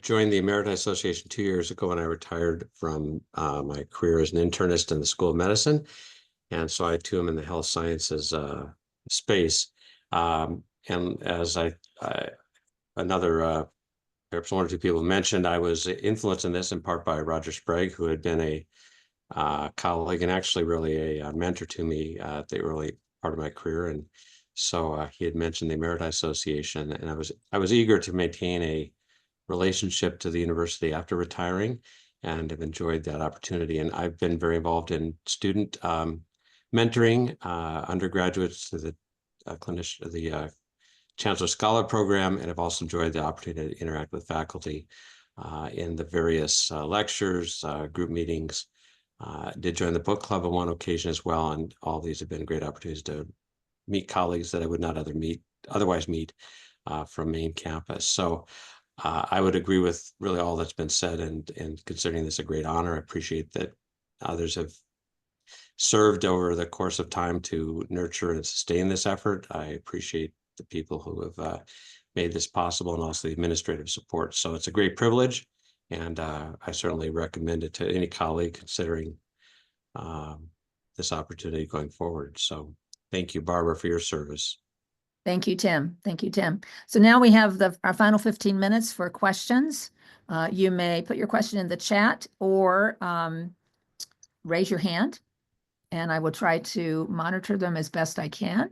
joined the Emeriti Association 2 years ago when I retired from my career as an internist in the School of Medicine. And so I too am in the health sciences space. And as perhaps one or two people mentioned, I was influenced in this in part by Roger Sprague, who had been a colleague and actually really a mentor to me at the early part of my career. And so he had mentioned the Emeriti Association, and I was eager to maintain a relationship to the university after retiring, and have enjoyed that opportunity. And I've been very involved in student mentoring undergraduates to the clinician, the Chancellor Scholar Program, and I've also enjoyed the opportunity to interact with faculty in the various lectures, group meetings. Did join the book club on one occasion as well, and all these have been great opportunities to meet colleagues that I would not otherwise meet from main campus. So I would agree with really all that's been said, and considering this a great honor, I appreciate that others have served over the course of time to nurture and sustain this effort. I appreciate the people who have made this possible, and also the administrative support. So it's a great privilege, and I certainly recommend it to any colleague considering this opportunity going forward. So thank you, Barbara, for your service. Thank you, Tim. Thank you, Tim. So now we have our final 15 minutes for questions. You may put your question in the chat or raise your hand, and I will try to monitor them as best I can.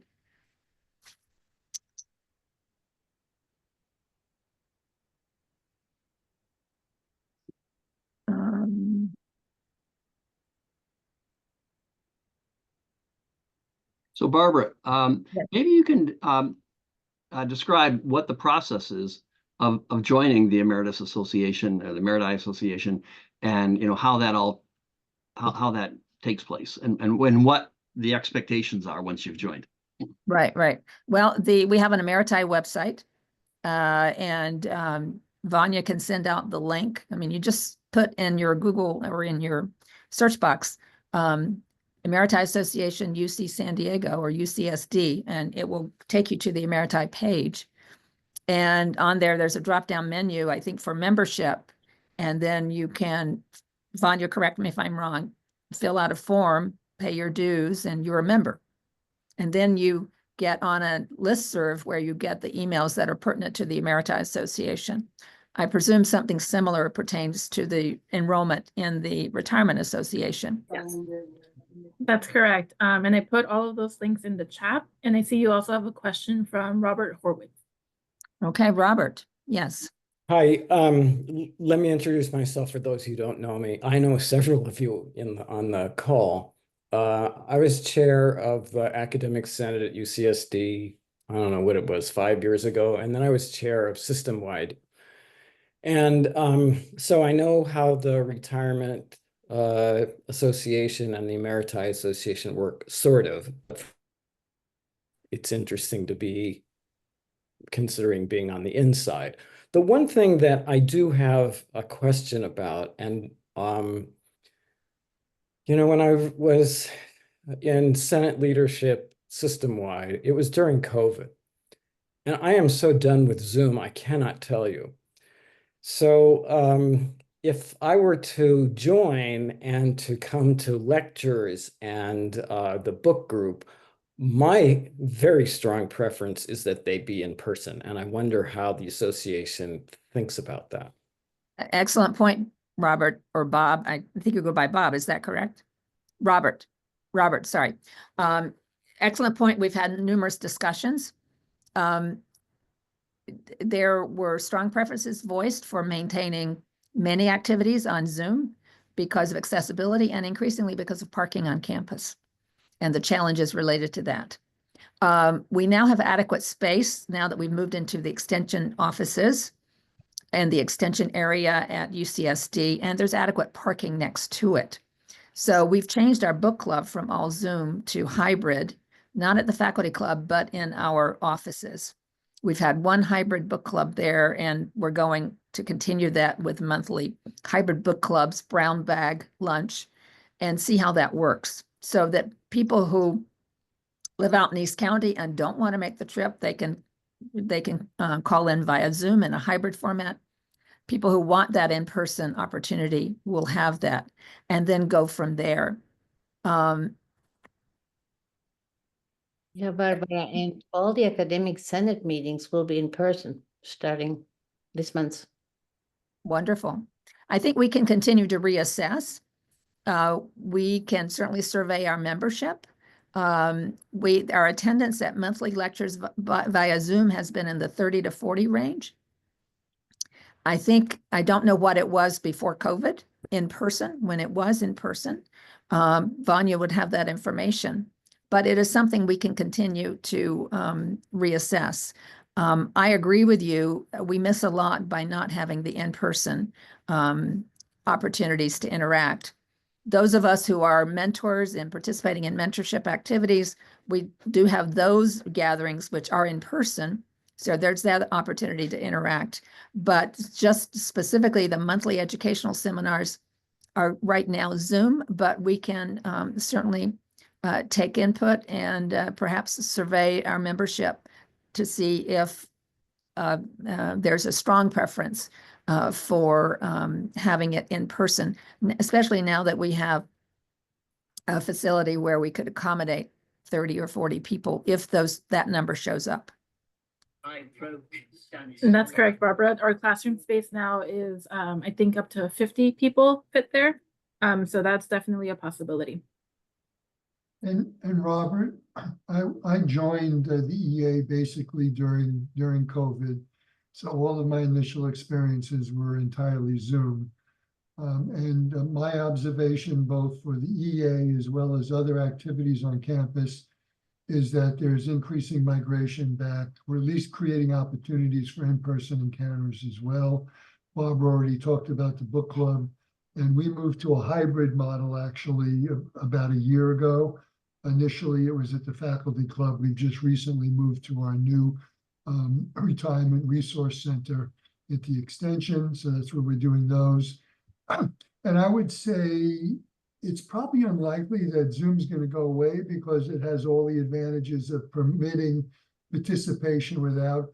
So Barbara, Yes. maybe you can describe what the process is of joining the Emeritus Association, or the Emeriti Association, and how that how that takes place, and what the expectations are once you've joined. Right, right. Well, we have an Emeriti website, and Vanya can send out the link. I mean, you just put in your Google or in your search box, Emeriti Association UC San Diego or UCSD, and it will take you to the Emeriti page. And on there's a drop-down menu, I think, for membership. And then you can, Vanya, correct me if I'm wrong, fill out a form, pay your dues, and you're a member. And then you get on a listserv where you get the emails that are pertinent to the Emeriti Association. I presume something similar pertains to the enrollment in the Retirement Association. Yes. That's correct. And I put all of those links in the chat. And I see you also have a question from Robert Horwitz. Okay, Robert. Yes. Hi, let me introduce myself for those who don't know me. I know several of you on the call. I was chair of the Academic Senate at UCSD, I don't know what it was, 5 years ago, and then I was chair of System-Wide. And so I know how the Retirement Association and the Emeriti Association work, sort of. It's interesting to be considering being on the inside. The one thing that I do have a question about, and when I was in Senate leadership system-wide, it was during COVID. And I am so done with Zoom, I cannot tell you. So if I were to join and to come to lectures and the book group, my very strong preference is that they be in person. And I wonder how the association thinks about that. Excellent point, Robert, or Bob. I think you go by Bob. Is that correct? Robert, sorry. Excellent point. We've had numerous discussions. There were strong preferences voiced for maintaining many activities on Zoom because of accessibility and increasingly because of parking on campus and the challenges related to that. We now have adequate space now that we've moved into the extension offices and the extension area at UCSD, and there's adequate parking next to it. So we've changed our book club from all Zoom to hybrid, not at the faculty club, but in our offices. We've had one hybrid book club there, and we're going to continue that with monthly hybrid book clubs, brown bag lunch, and see how that works. So that people who live out in East County and don't want to make the trip, they can call in via Zoom in a hybrid format. People who want that in-person opportunity will have that, and then go from there. Yeah, Barbara, and all the academic senate meetings will be in person starting this month. Wonderful. I think we can continue to reassess we can certainly survey our membership. Our attendance at monthly lectures via Zoom has been in the 30 to 40 range. I don't know what it was before COVID in person, when it was in person. Vanya would have that information, but it is something we can continue to reassess. I agree with you. We miss a lot by not having the in-person opportunities to interact. Those of us who are mentors and participating in mentorship activities, we do have those gatherings which are in person. So there's that opportunity to interact. But just specifically, the monthly educational seminars are right now Zoom, but we can certainly take input and perhaps survey our membership to see if there's a strong preference for having it in person, especially now that we have a facility where we could accommodate 30 or 40 people if that number shows up. And that's correct, Barbara. Our classroom space now is, I think, up to 50 people fit there. So that's definitely a possibility. And Robert, I joined the EA basically during COVID. So all of my initial experiences were entirely Zoom. And my observation, both for the EA as well as other activities on campus, is that there's increasing migration back. We're at least creating opportunities for in-person encounters as well. Barbara already talked about the book club, and we moved to a hybrid model actually about a year ago. Initially, it was at the faculty club. We've just recently moved to our new retirement resource center at the extension. So that's where we're doing those. And I would say it's probably unlikely that Zoom's going to go away because it has all the advantages of permitting participation without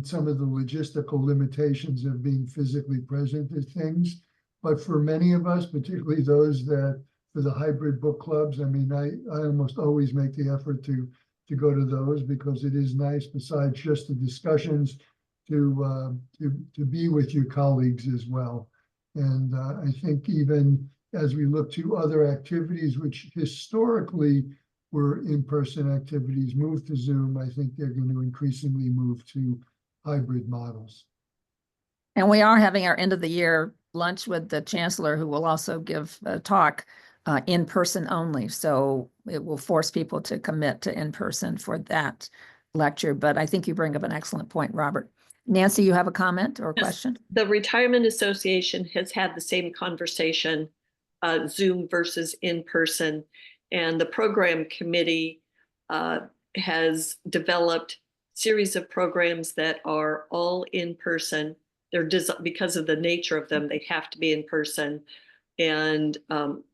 some of the logistical limitations of being physically present at things. But for many of us, particularly those that for the hybrid book clubs, I mean, I almost always make the effort to go to those because it is nice, besides just the discussions, to be with your colleagues as well. And I think even as we look to other activities, which historically were in-person activities, move to Zoom, I think they're going to increasingly move to hybrid models. And we are having our end of the year lunch with the chancellor, who will also give a talk in person only. So it will force people to commit to in person for that lecture. But I think you bring up an excellent point, Robert. Nancy, you have a comment or a question? The Retirement Association has had the same conversation, Zoom versus in person. And the program committee has developed a series of programs that are all in person. They're because of the nature of them, they have to be in person, and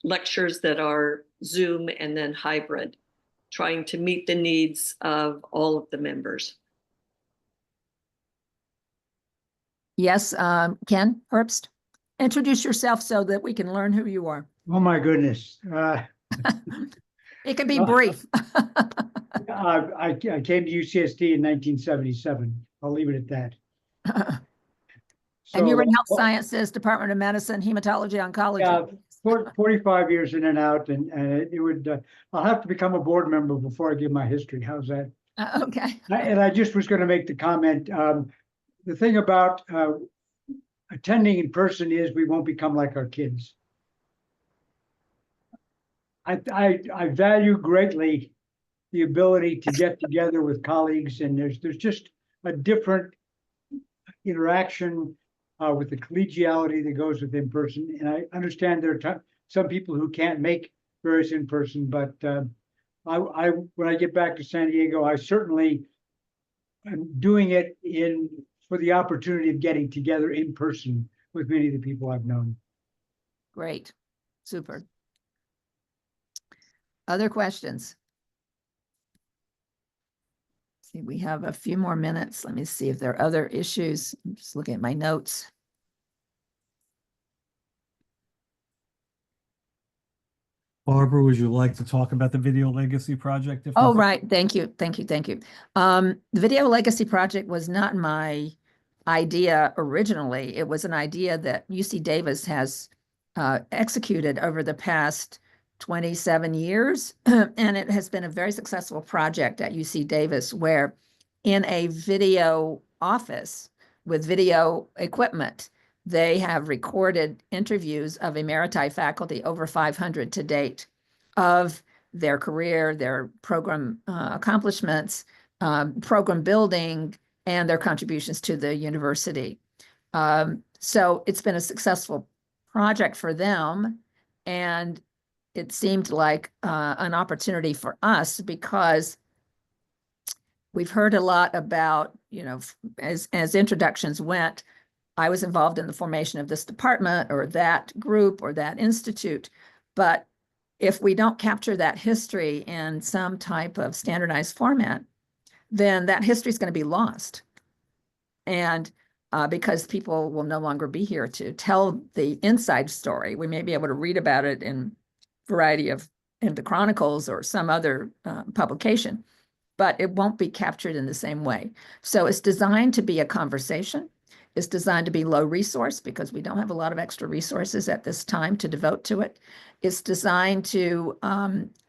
lectures that are Zoom and then hybrid, trying to meet the needs of all of the members. Yes, Ken Herbst, introduce yourself so that we can learn who you are. Oh, my goodness. It can be brief. I came to UCSD in 1977. I'll leave it at that. And you were in Health So, Sciences, Department of Medicine, Hematology, Oncology. 45 years in and out, and it would, I'll have to become a board member before I give my history. How's that? Okay. And I just was going to make the comment, the thing about attending in person is we won't become like our kids. I value greatly the ability to get together with colleagues, and there's just a different interaction with the collegiality that goes with in person. And I understand there are some people who can't make various in person, but when I get back to San Diego, I certainly am doing it for the opportunity of getting together in person with many of the people I've known. Great. Super. Other questions? See, we have a few more minutes. Let me see if there are other issues. I'm just looking at my notes. Barbara, would you like to talk about the Video Legacy Project? Oh, right. Thank you. Thank you. Thank you. The Video Legacy Project was not my idea originally. It was an idea that UC Davis has executed over the past 27 years. And it has been a very successful project at UC Davis, where in a video office with video equipment, they have recorded interviews of Emeriti faculty, over 500 to date, of their career, their program accomplishments, program building, and their contributions to the university. So it's been a successful project for them, and it seemed like an opportunity for us, because we've heard a lot about, as introductions went, I was involved in the formation of this department or that group or that institute. But if we don't capture that history in some type of standardized format, then that history is going to be lost. And because people will no longer be here to tell the inside story. We may be able to read about it in the Chronicles or some other publication, but it won't be captured in the same way. So it's designed to be a conversation. It's designed to be low resource, because we don't have a lot of extra resources at this time to devote to it. It's designed to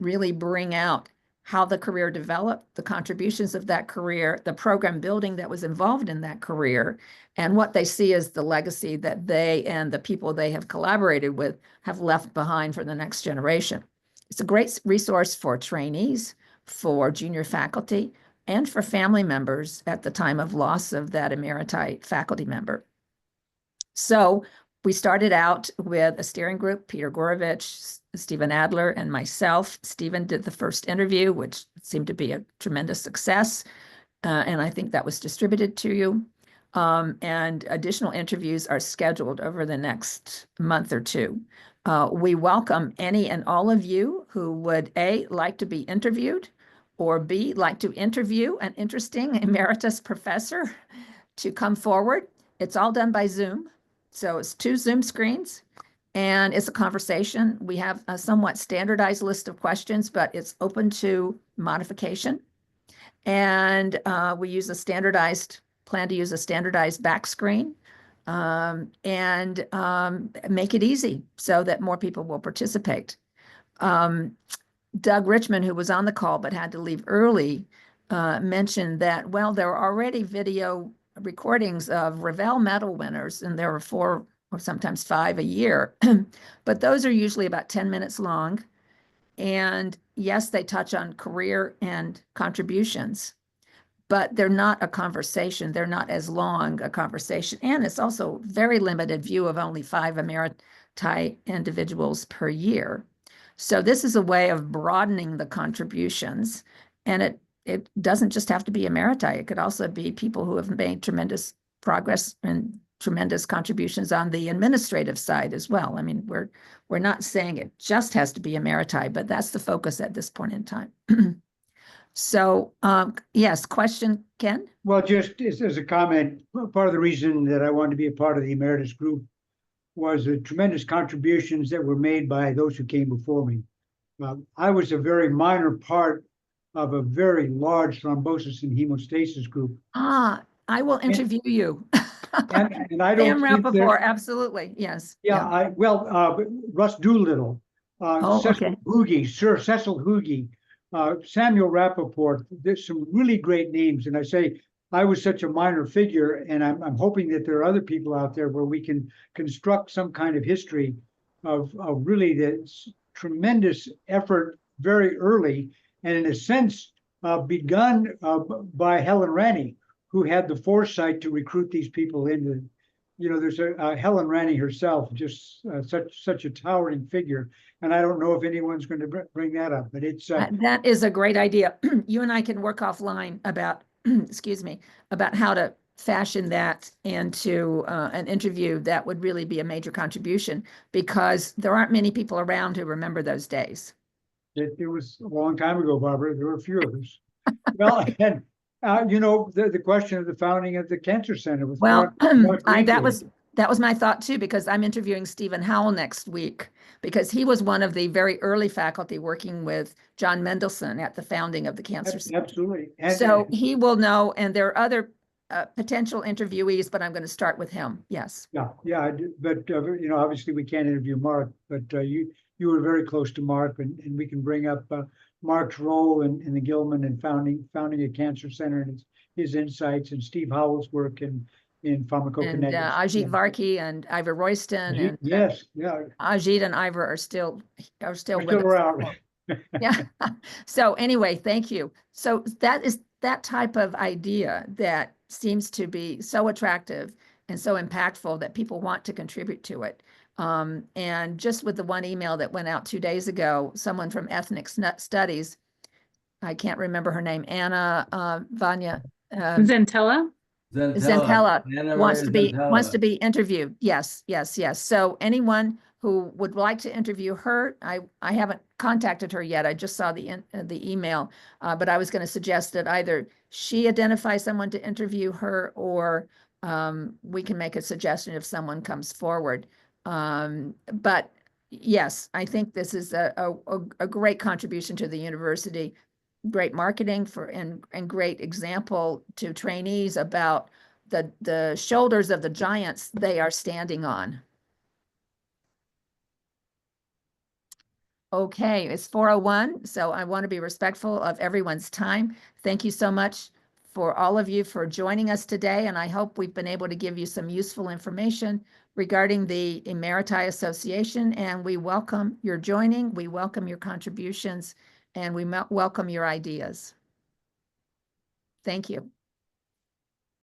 really bring out how the career developed, the contributions of that career, the program building that was involved in that career, and what they see as the legacy that they and the people they have collaborated with have left behind for the next generation. It's a great resource for trainees, for junior faculty, and for family members at the time of loss of that Emeriti faculty member. So we started out with a steering group, Peter Gorovich, Stephen Adler, and myself. Stephen did the first interview, which seemed to be a tremendous success. And I think that was distributed to you. And additional interviews are scheduled over the next month or two. We welcome any and all of you who would, A, like to be interviewed, or B, like to interview an interesting emeritus professor to come forward. It's all done by Zoom. So it's 2 Zoom screens, and it's a conversation. We have a somewhat standardized list of questions, but it's open to modification. And we plan to use a standardized back screen and make it easy so that more people will participate. Doug Richmond, who was on the call but had to leave early, mentioned that, well, there are already video recordings of Revell medal winners, and there are 4 or sometimes 5 a year, but those are usually about 10 minutes long. And yes, they touch on career and contributions, but they're not a conversation. They're not as long a conversation. And it's also very limited view of only 5 Emeriti individuals per year. So this is a way of broadening the contributions, and it doesn't just have to be Emeriti. It could also be people who have made tremendous progress and tremendous contributions on the administrative side as well. I mean, we're not saying it just has to be Emeriti, but that's the focus at this point in time. So yes, question, Ken? Well, just as a comment, part of the reason that I wanted to be a part of the Emeritus group was the tremendous contributions that were made by those who came before me. I was a very minor part of a very large thrombosis and hemostasis group. I will interview you. And I don't Sam think Rappaport, absolutely, yes. Yeah, Russ Doolittle, Cecil Hoogie, Sir Cecil Hoogie, Samuel Rappaport. There's some really great names, and I say I was such a minor figure, and I'm hoping that there are other people out there where we can construct some kind of history of really this tremendous effort very early, and in a sense begun by Helen Ranney, who had the foresight to recruit these people into. There's Helen Ranney herself, just such a towering figure, and I don't know if anyone's going to bring that up, but it's that is a great idea. You and I can work offline about. Excuse me, about how to fashion that into an interview that would really be a major contribution, because there aren't many people around who remember those days. It was a long time ago, Barbara. There were a few of us. Well, and the question of the founding of the Cancer Center was that was my thought too, because I'm interviewing Stephen Howell next week, because he was one of the very early faculty working with John Mendelsohn at the founding of the Cancer Center. Absolutely. So he will know, and there are other potential interviewees, but I'm going to start with him. Yes. Yeah, yeah, but, obviously we can't interview Mark, but you were very close to Mark, and we can bring up Mark's role in the Gilman and founding a cancer center and his insights, and Steve Howell's work in And pharmacokinetics. Ajit Varki and Ivor Royston. And, Yes, yeah. Ajit and Ivor are still We're with still us. around. Yeah. So anyway, thank you. So that is that type of idea that seems to be so attractive and so impactful that people want to contribute to it. And just with the one email that went out 2 days ago, someone from Ethnic Studies, I can't remember her name, Anna, Vanya, Zentella. Zentella Anna wants to Maria be wants Zentella. to be interviewed. Yes, yes, yes. So anyone who would like to interview her, I haven't contacted her yet. I just saw the email, but I was going to suggest that either she identify someone to interview her, or we can make a suggestion if someone comes forward. But yes, I think this is a great contribution to the university. Great marketing and great example to trainees about the shoulders of the giants they are standing on. Okay, it's 4:01, so I want to be respectful of everyone's time. Thank you so much for all of you for joining us today, and I hope we've been able to give you some useful information regarding the Emeriti Association, and we welcome your joining, we welcome your contributions, and we welcome your ideas. Thank you.